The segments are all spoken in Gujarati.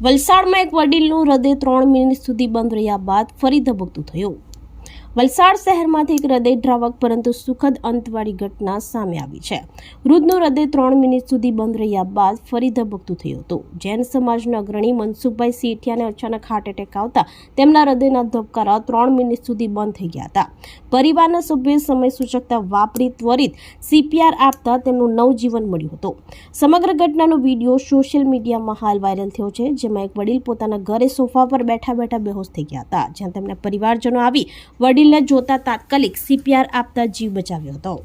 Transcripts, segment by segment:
વલસાડમાં એક વડીલનું હૃદય 3 મિનિટ સુધી બંધ રહ્યા બાદ ફરી ધબકતું થયું। વલસાડ શહેરમાંથી એક હૃદયદ્રાવક પરંતુ સુખદ અંતવાળી ઘટના સામે આવી છે। વૃદ્ધનું હૃદય 3 મિનિટ સુધી બંધ રહ્યા બાદ ફરી ધબકતું થયું હતું। જૈન સમાજના અગ્રણી મનસુખભાઈ સેઠિયાને અચાનક હાર્ટ એટેક આવતા તેમના હૃદયના ધબકારા 3 મિનિટ સુધી બંધ થઈ ગયા હતા। પરિવારના સભ્યોએ સમય સૂચકતા વાપરી ત્વરિત CPR આપતા તેમનું નવજીવન મળ્યું હતું। સમગ્ર ઘટનાનો વિડીયો સોશિયલ મીડિયામાં હાલ વાયરલ થયો છે, જેમાં એક વડીલ પોતાના ઘરે સોફા પર બેઠા બેઠા બેહોશ થઈ ગયા હતા, જ્યાં તેમના પરિવારજનો આવી વડીલને જોતા તાત્કાલિક CPR આપતા જીવ બચાવ્યો હતો।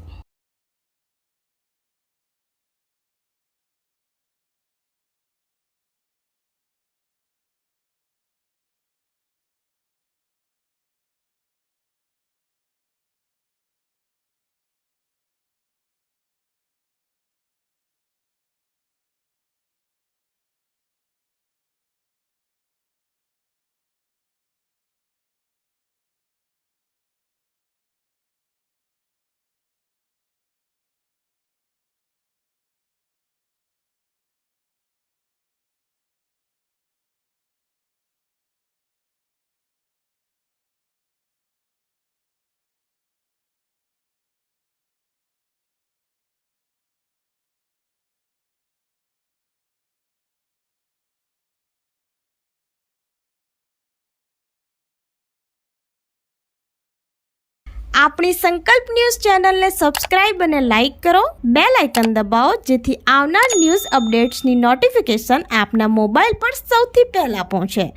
આપણી સંકલ્પ ન્યૂઝ ચેનલને સબસ્ક્રાઇબ અને લાઇક કરો, બેલ આઇકન દબાવો, જેથી આવનાર ન્યૂઝ અપડેટ્સની નોટિફિકેશન આપના મોબાઈલ પર સૌથી પહેલા પહોંચે।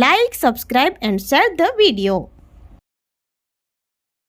Like, subscribe and share the video.